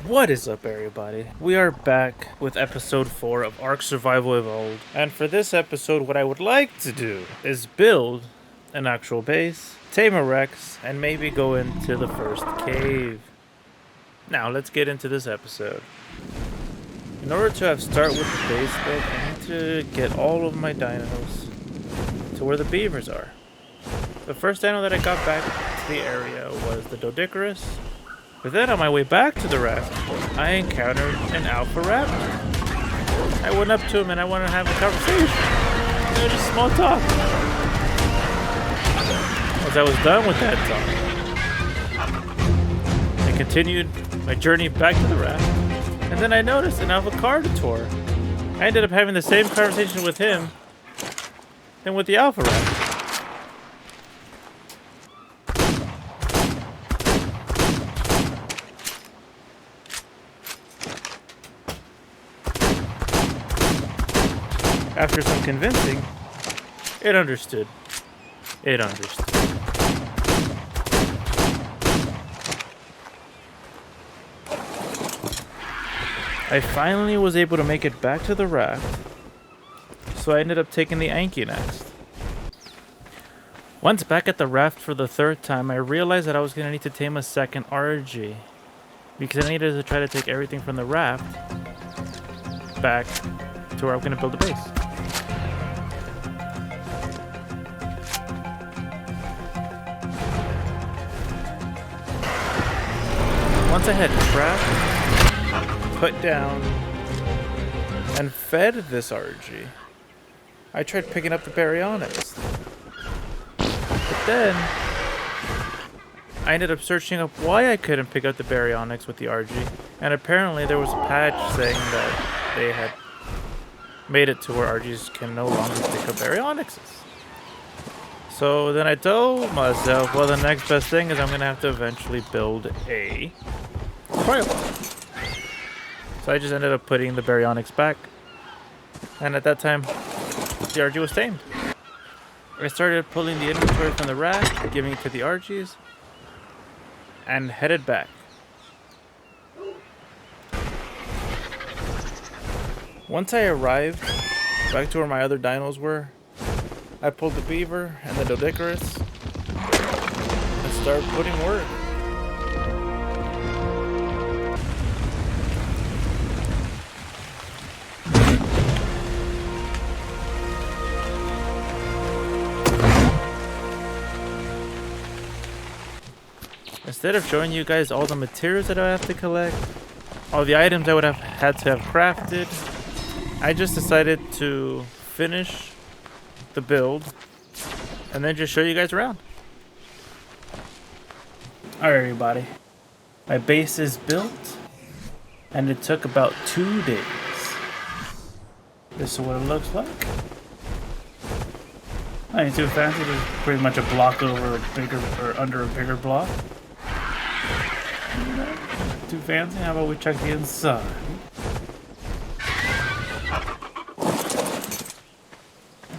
What is up, everybody? We are back with episode 4 of ARK Survival Evolved, and for this episode what I would like to do is build an actual base, tame a Rex, and maybe go into the first cave. Now let's get into this episode. In order to start with the base build, I need to get all of my dinos to where the beavers are. The first dino that I got back to the area was the Dodicarus. But then on my way back to the raft, I encountered an alpha raptor. I went up to him and I wanted to have a conversation. Just small talk. Once I was done with that talk, I continued my journey back to the raft. And then I noticed an alpha carnotaur. I ended up having the same conversation with him than with the alpha raptor. After some convincing, it understood. It understood. I finally was able to make it back to the raft, so I ended up taking the Anki next. Once back at the raft for the third time, I realized that I was going to need to tame a second RG, because I needed to try to take everything from the raft back to where I'm going to build a base. Once I had trapped, put down, and fed this RG, I tried picking up the baryonyx. But then, I ended up searching up why I couldn't pick up the baryonyx with the RG, and apparently there was a patch saying that they had made it to where RGs can no longer pick up baryonyxes. So then I told myself, well, the next best thing is I'm going to have to eventually build a cryopod. So I just ended up putting the baryonyx back. And at that time, the RG was tamed. I started pulling the inventory from the rack, giving it to the RGs, and headed back. Once I arrived back to where my other dinos were, I pulled the beaver and the Dodicarus and started putting work. Instead of showing you guys all the materials that I have to collect, all the items I would have had to have crafted, I just decided to finish the build and then just show you guys around. Alright, everybody, my base is built and it took about 2 days. This is what it looks like. I ain't too fancy, just pretty much a block over a bigger or under a bigger block. Too fancy. How about we check the inside?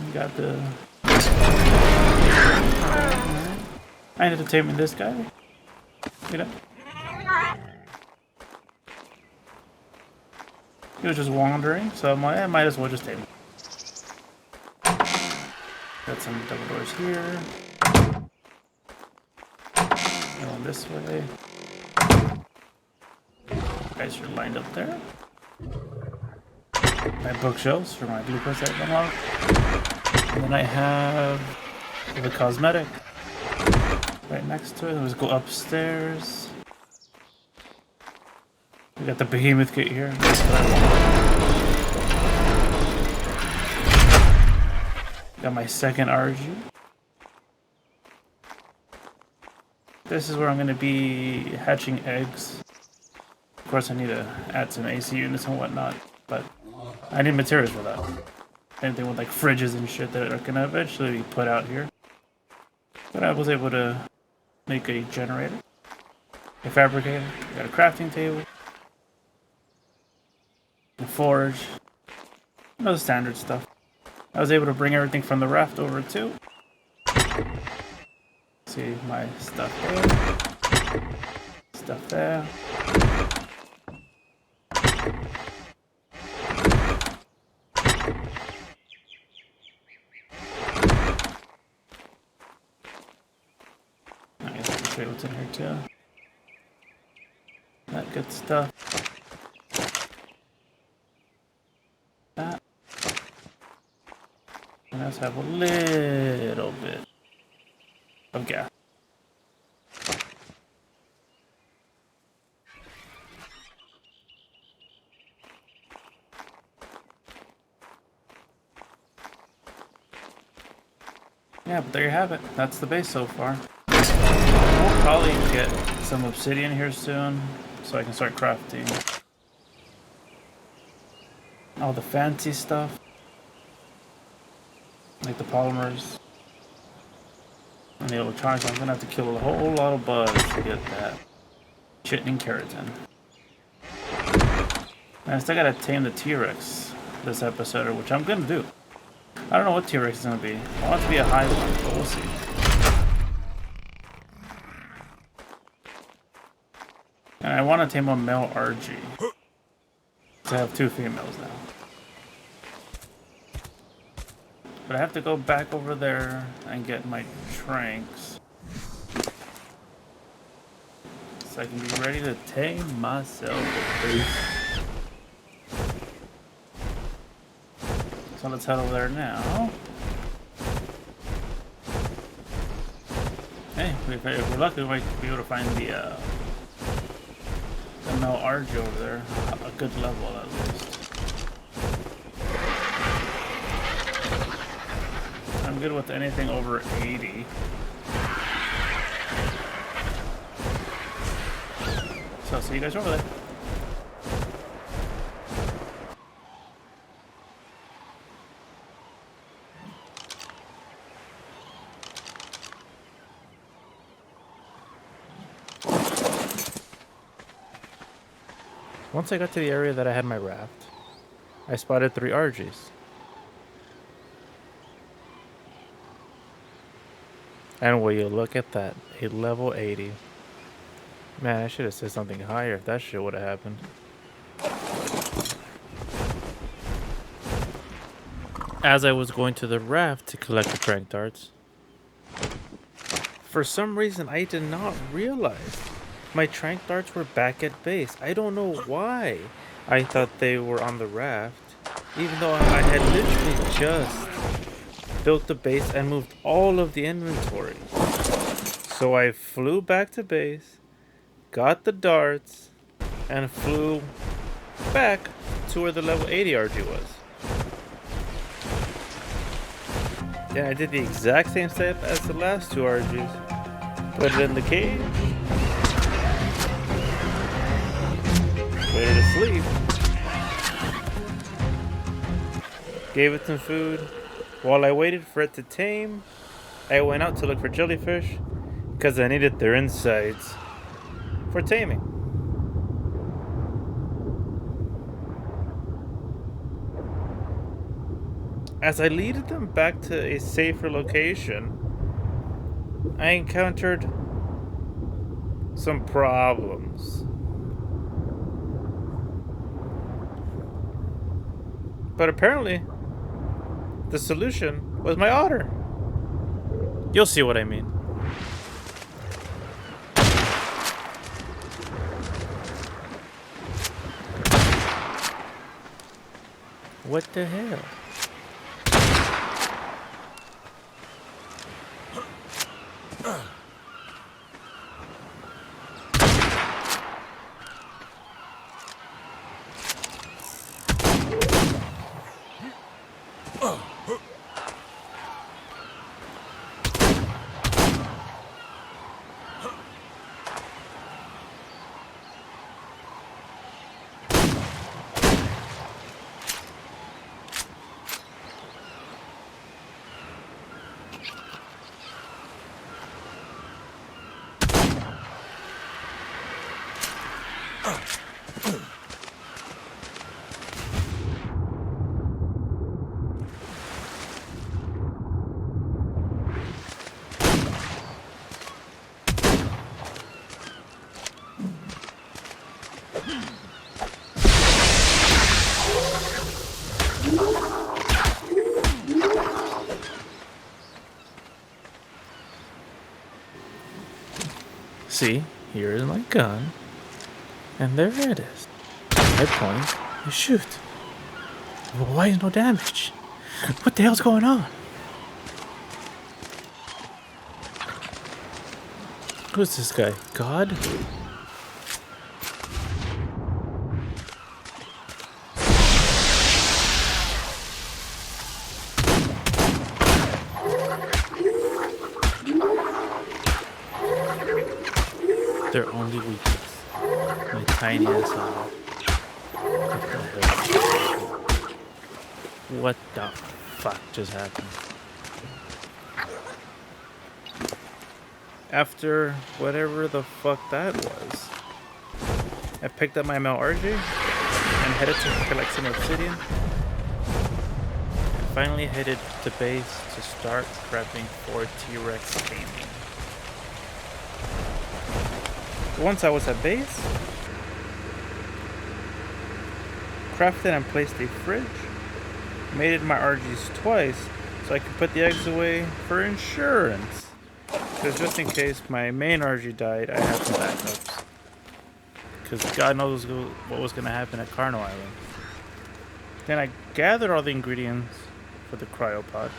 We got the. I ended up taming this guy. You know, he was just wandering, so I'm like, I might as well just tame him. Got some double doors here. Going this way. Guys are lined up there. My bookshelves for my blueprints that I've unlocked. And then I have the cosmetic right next to it. Let's go upstairs. We got the behemoth kit here. Got my second RG. This is where I'm going to be hatching eggs. Of course, I need to add some AC units and whatnot, but I need materials for that. Same thing with like fridges and shit that are gonna eventually be put out here. But I was able to make a generator, a fabricator, got a crafting table, a forge, no standard stuff. I was able to bring everything from the raft over too. See my stuff there. Stuff there. show you what's in here too. That good stuff. That. And let's have a little bit of gas. Yeah, but there you have it. That's the base so far. We'll probably get some obsidian here soon, so I can start crafting all the fancy stuff, like the polymers and the electronics. I'm gonna have to kill a whole lot of bugs to get that chitin keratin. And I still gotta tame the T-Rex this episode, which I'm gonna do. I don't know what T-Rex is gonna be. I want it to be a high one, but we'll see. And I want to tame a male RG. So I have 2 females now. But I have to go back over there and get my tranks, so I can be ready to tame myself. So let's head over there now. Hey, if we're lucky, we might be able to find the male RG over there. A good level at least. I'm good with anything over 80. So I'll see you guys over there. Once I got to the area that I had my raft, I spotted 3 RGs. And will you look at that, a level 80. Man, I should have said something higher if that shit would have happened. As I was going to the raft to collect the trank darts, for some reason I did not realize my trank darts were back at base. I don't know why I thought they were on the raft, even though I had literally just built the base and moved all of the inventory. So I flew back to base, got the darts, and flew back to where the level 80 RG was. Yeah, I did the exact same step as the last 2 RGs. Put it in the cage. Put it to sleep. Gave it some food. While I waited for it to tame, I went out to look for jellyfish because I needed their insides for taming. As I leaded them back to a safer location, I encountered some problems. But apparently, the solution was my otter. You'll see what I mean. What the hell? see, here is my gun. And there it is. I point, I shoot. Well, why is no damage? What the hell's going on? Who's this guy? God? Their only weakness. My tiny ass eye. What the fuck just happened? After whatever the fuck that was, I picked up my MLRG and headed to collect some obsidian. And finally headed to base to start prepping for T-Rex taming. Once I was at base, crafted and placed a fridge, mated my RGs twice so I could put the eggs away for insurance. Because just in case my main RG died, I had some backups. Because God knows what was going to happen at Carno Island. Then I gathered all the ingredients for the cryopod,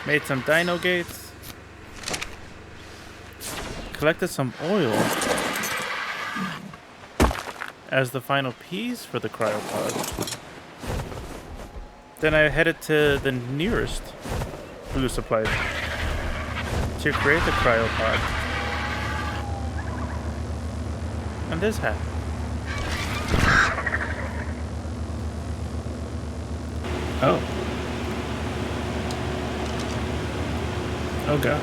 made some dino gates, collected some oil as the final piece for the cryopod. Then I headed to the nearest blue supply to create the cryopod. And this happened. Oh. Oh god.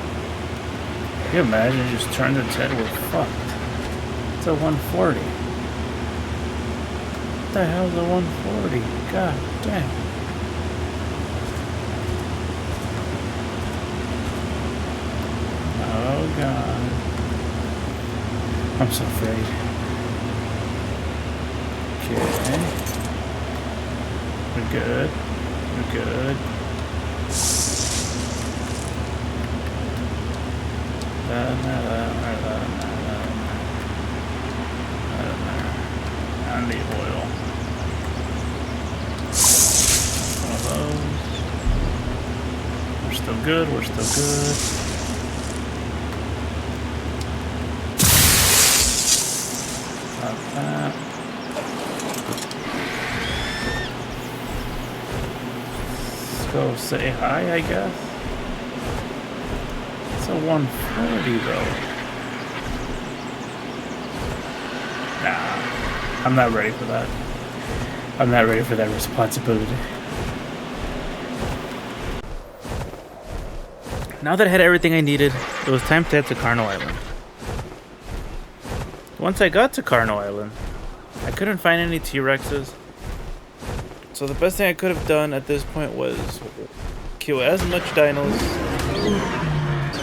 Can you imagine it just turned its head? We're fucked. It's a 140. What the hell's a 140? God damn. Oh god. I'm so afraid. Okay. We're good. We're good. And the oil. One of those. We're still good. We're still good. That. Let's go say hi, I guess. It's a 140 though. Nah, I'm not ready for that. I'm not ready for that responsibility. Now that I had everything I needed, it was time to head to Carno Island. Once I got to Carno Island, I couldn't find any T-Rexes. So the best thing I could have done at this point was kill as much dinos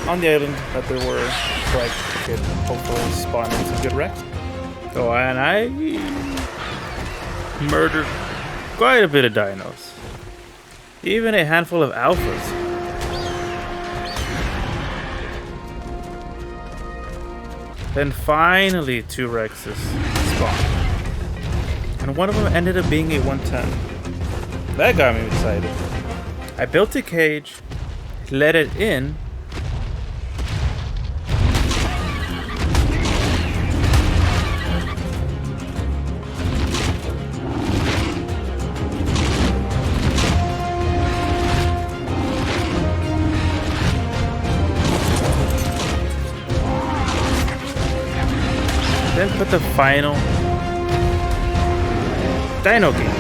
on the island that there were so I could hopefully spawn in some good Rex. Oh, and I murdered quite a bit of dinos. Even a handful of alphas. Then finally 2 Rexes spawned. And one of them ended up being a 110. That got me excited. I built a cage, let it in, then put the final dino game.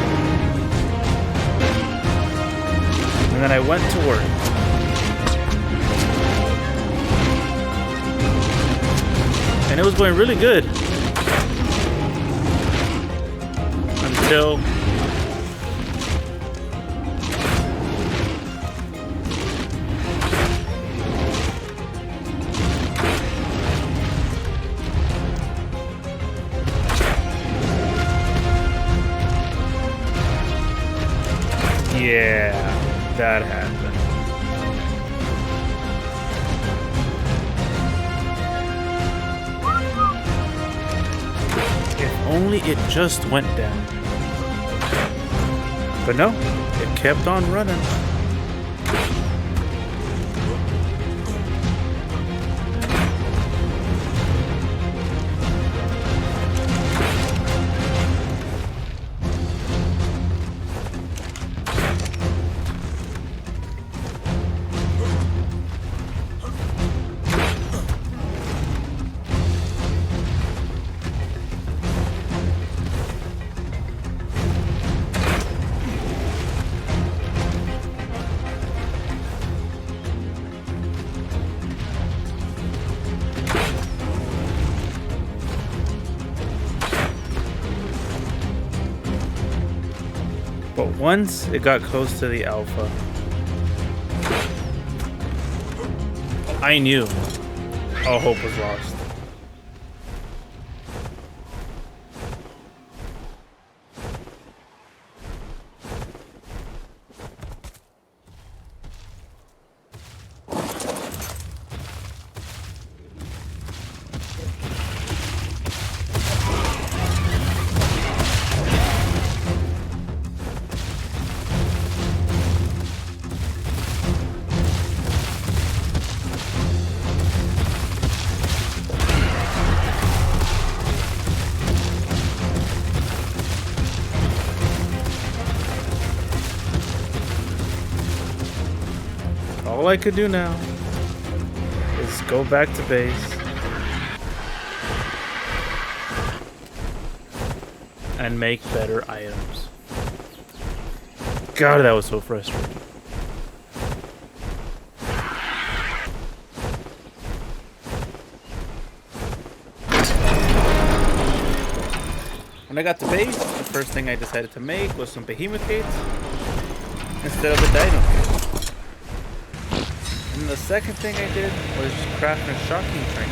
And then I went to work. And it was going really good. Until yeah, that happened. only it just went down. But no, it kept on running. But once it got close to the alpha, I knew all hope was lost. All I could do now is go back to base and make better items. God, that was so frustrating. When I got to base, the first thing I decided to make was some behemoth gates instead of the dino gates. And the second thing I did was just craft a shocking tank.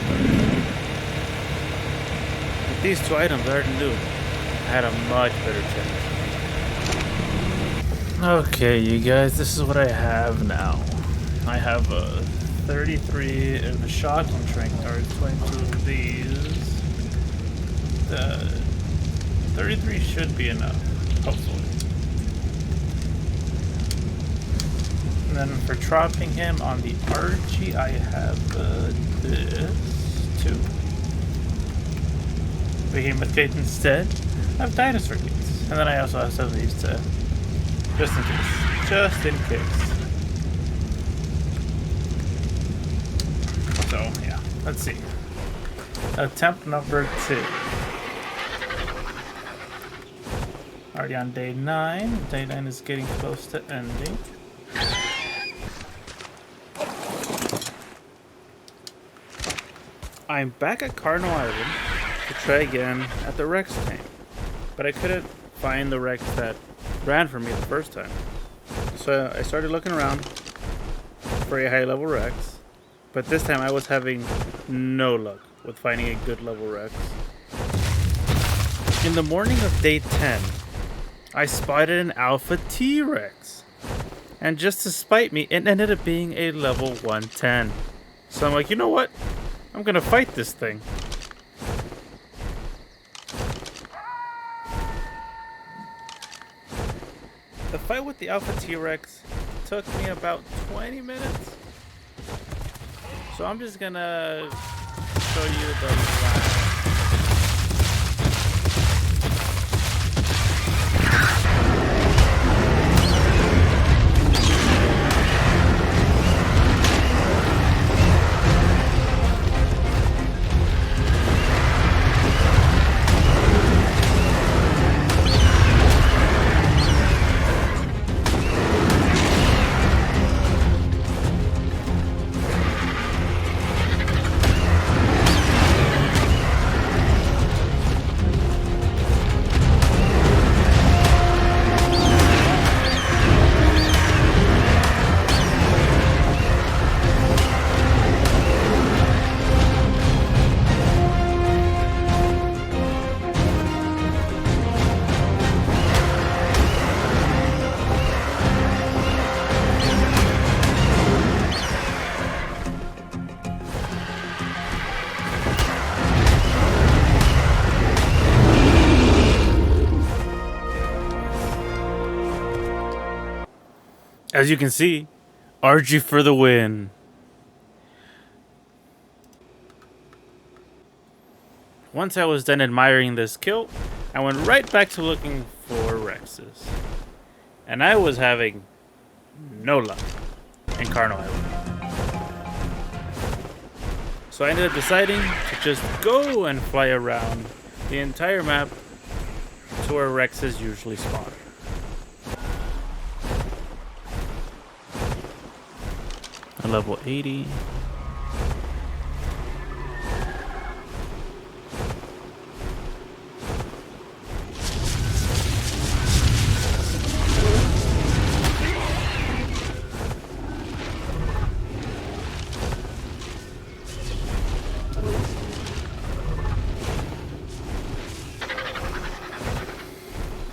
With these two items I already knew I had a much better chance. Okay, you guys, this is what I have now. I have a 33 of the shocking trank darts, 22 of these. The 33 should be enough, hopefully. And then for dropping him on the Archie, I have this too. Behemoth Gate instead. I have Dinosaur Gates. And then I also have some of these to, just in case. Just in case. So, yeah. Let's see. Attempt number 2. Already on day 9. Day 9 is getting close to ending. I'm back at Cardinal Island to try again at the Rex tank, but I couldn't find the Rex that ran for me the first time. So I started looking around for a high level Rex, but this time I was having no luck with finding a good level Rex. In the morning of day 10, I spotted an Alpha T-Rex, and just to spite me, it ended up being a level 110. So I'm like, you know what? I'm gonna fight this thing. The fight with the Alpha T-Rex took me about 20 minutes. So I'm just gonna show you the last. As you can see, Archie for the win. Once I was done admiring this kill, I went right back to looking for Rexes. And I was having no luck in Carno Island. So I ended up deciding to just go and fly around the entire map to where Rexes usually spawn. A level 80.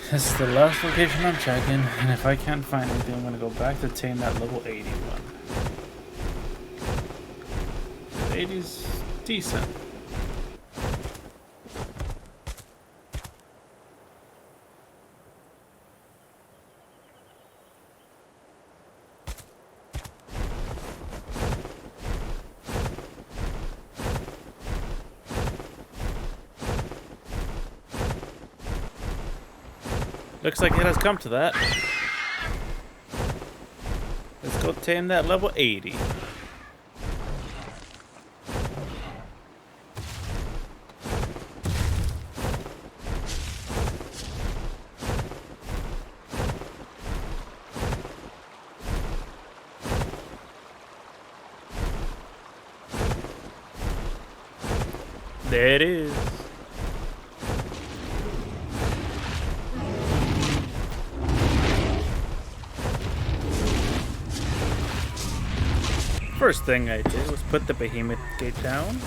This is the last location I'm checking, and if I can't find anything, I'm gonna go back to tame that level 80 one. 80's decent. Looks like it has come to that. Let's go tame that level 80. There it is. First thing I did was put the behemoth gate down.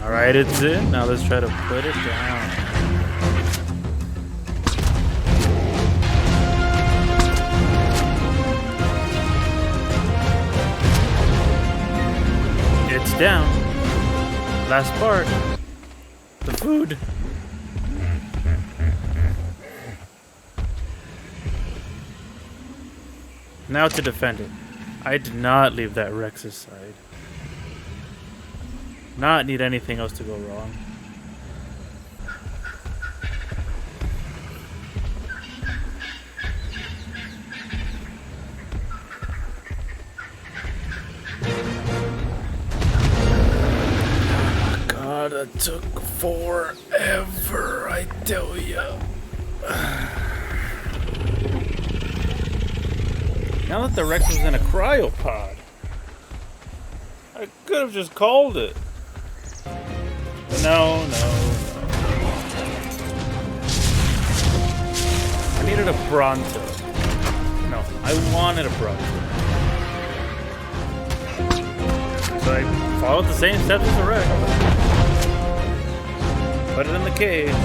Alright, it's in. Now let's try to put it down. It's down. Last part. The food. Now to defend it. I did not leave that Rex's side. Not need anything else to go wrong. God, that took forever, I tell ya. Now that the Rex was in a cryopod, I could have just called it. No. I needed a Bronto. No, I wanted a Bronto. So I followed the same steps as the Rex. Put it in the cage.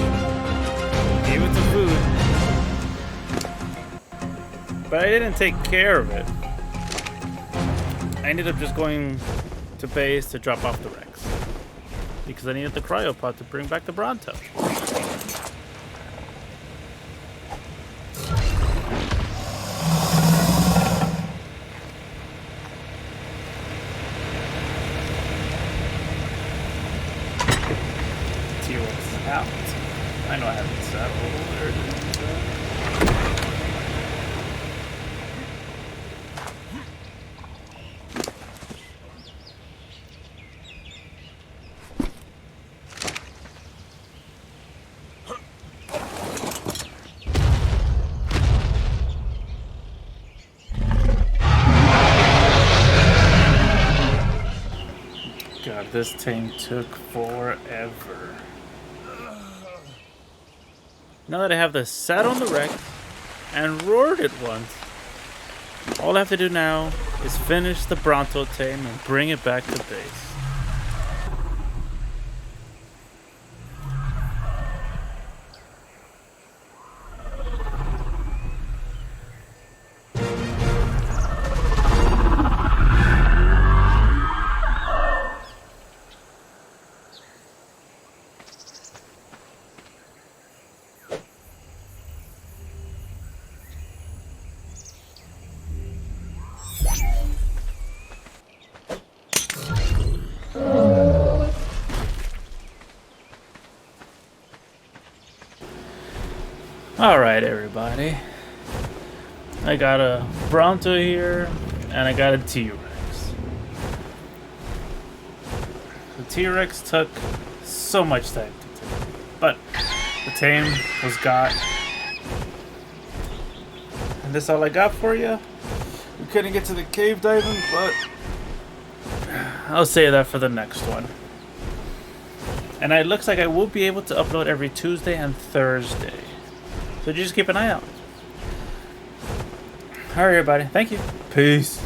Gave it some food. But I didn't take care of it. I ended up just going to base to drop off the Rex. Because I needed the cryopod to bring back the Bronto. T-Rex out. I know I haven't settled. There it is. God, this tame took forever. Now that I have the sat on the wreck and roared it once, all I have to do now is finish the Bronto tame and bring it back to base. Alright, everybody. I got a Bronto here, and I got a T-Rex. The T-Rex took so much time to tame, but the tame was got. And this all I got for you. We couldn't get to the cave diving, but I'll save that for the next one. And it looks like I will be able to upload every Tuesday and Thursday. So just keep an eye out. Alright, everybody. Thank you. Peace.